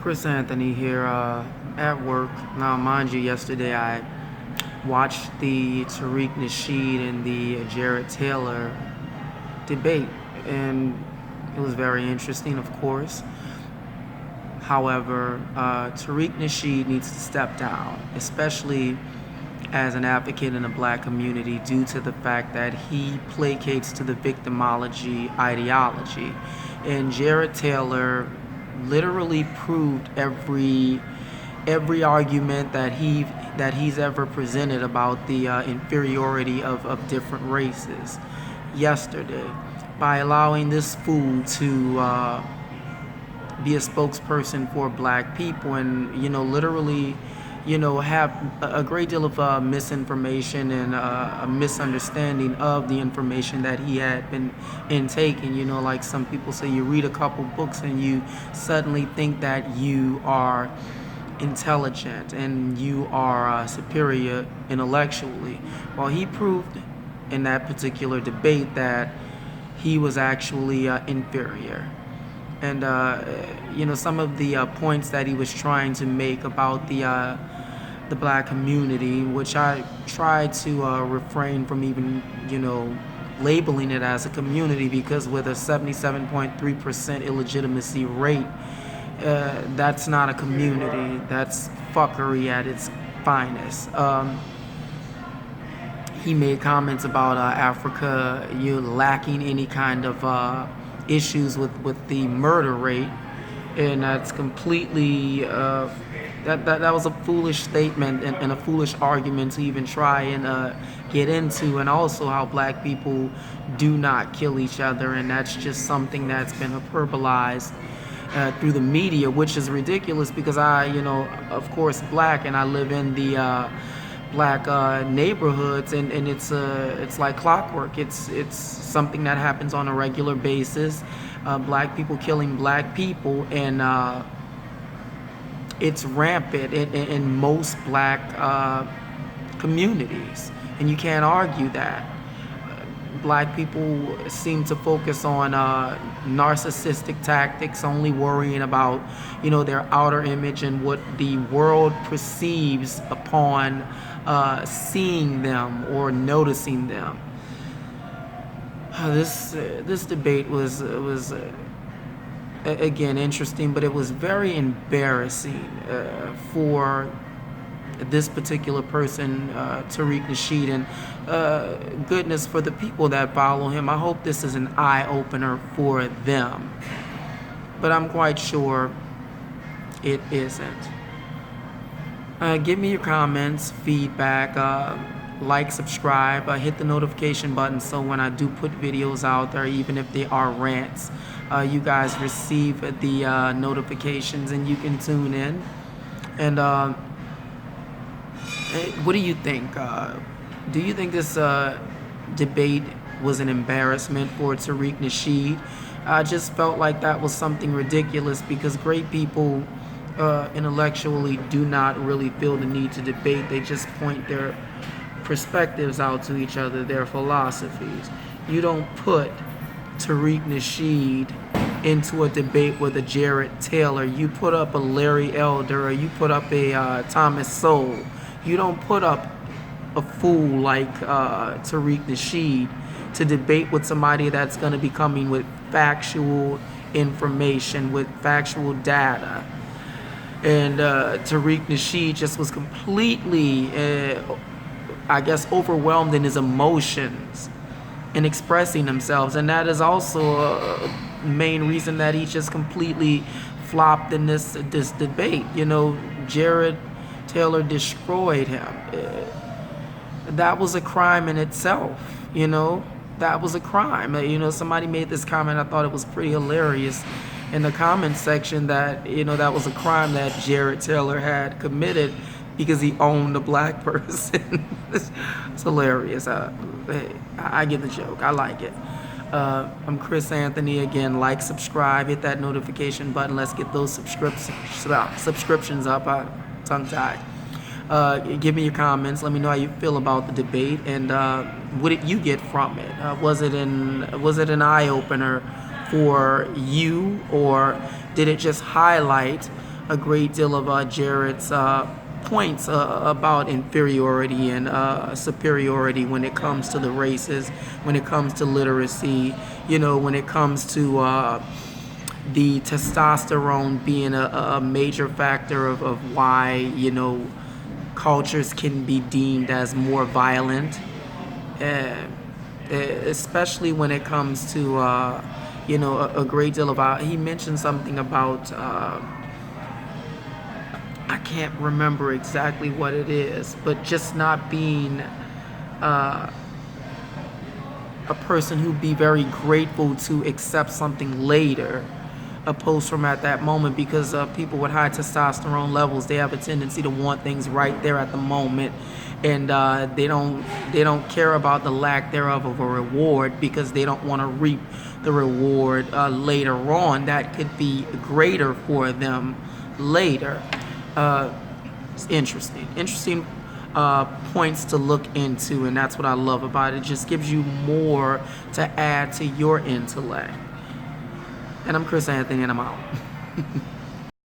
Chris Anthony here at work. Now, mind you, yesterday I watched the Tariq Nasheed and the Jared Taylor debate, and it was very interesting, of course. However, Tariq Nasheed needs to step down, especially as an advocate in the black community, due to the fact that he placates to the victimology ideology. And Jared Taylor literally proved every argument that he's ever presented about the inferiority of different races yesterday by allowing this fool to be a spokesperson for black people, and literally have a great deal of misinformation and a misunderstanding of the information that he had been intaking. Like some people say, you read a couple books and you suddenly think that you are intelligent and you are superior intellectually. Well, he proved in that particular debate that he was actually inferior. And some of the points that he was trying to make about the black community, which I try to refrain from even labeling it as a community, because with a 77.3% illegitimacy rate, that's not a community. That's fuckery at its finest. He made comments about Africa lacking any kind of issues with the murder rate, and that's completely that was a foolish statement and a foolish argument to even try and get into. And also how black people do not kill each other, and that's just something that's been hyperbolized through the media, which is ridiculous, because I of course black, and I live in the black neighborhoods, and it's like clockwork. It's something that happens on a regular basis. Black people killing black people, and it's rampant in most black communities, and you can't argue that. Black people seem to focus on narcissistic tactics, only worrying about their outer image and what the world perceives upon seeing them or noticing them. This debate was again interesting, but it was very embarrassing for this particular person, Tariq Nasheed, and goodness, for the people that follow him. I hope this is an eye-opener for them, but I'm quite sure it isn't. Give me your comments, feedback, like, subscribe, hit the notification button, so when I do put videos out there, even if they are rants, you guys receive the notifications and you can tune in. And what do you think? Do you think this debate was an embarrassment for Tariq Nasheed? I just felt like that was something ridiculous, because great people intellectually do not really feel the need to debate. They just point their perspectives out to each other, their philosophies. You don't put Tariq Nasheed into a debate with a Jared Taylor. You put up a Larry Elder, or you put up a Thomas Sowell. You don't put up a fool like Tariq Nasheed to debate with somebody that's going to be coming with factual information, with factual data. And Tariq Nasheed just was completely, overwhelmed in his emotions in expressing themselves. And that is also a main reason that he just completely flopped in this debate. Jared Taylor destroyed him. That was a crime in itself. That was a crime. Somebody made this comment. I thought it was pretty hilarious in the comment section, that that was a crime that Jared Taylor had committed because he owned a black person. It's hilarious. I get the joke. I like it. I'm Chris Anthony. Again, like, subscribe, hit that notification button. Let's get those subscriptions up. Tongue-tied. Give me your comments. Let me know how you feel about the debate, and what did you get from it? Was it an eye-opener for you, or did it just highlight a great deal of Jared's points about inferiority and superiority when it comes to the races, when it comes to literacy, when it comes to the testosterone being a major factor of why, cultures can be deemed as more violent, uh, especially when it comes to, a great deal of, he mentioned something about, I can't remember exactly what it is, but just not being a person who'd be very grateful to accept something later opposed from at that moment, because people with high testosterone levels, they have a tendency to want things right there at the moment, and they don't care about the lack thereof of a reward, because they don't want to reap the reward later on that could be greater for them later. It's interesting points to look into, and that's what I love about it. It just gives you more to add to your intellect. And I'm Chris Anthony, and I'm out.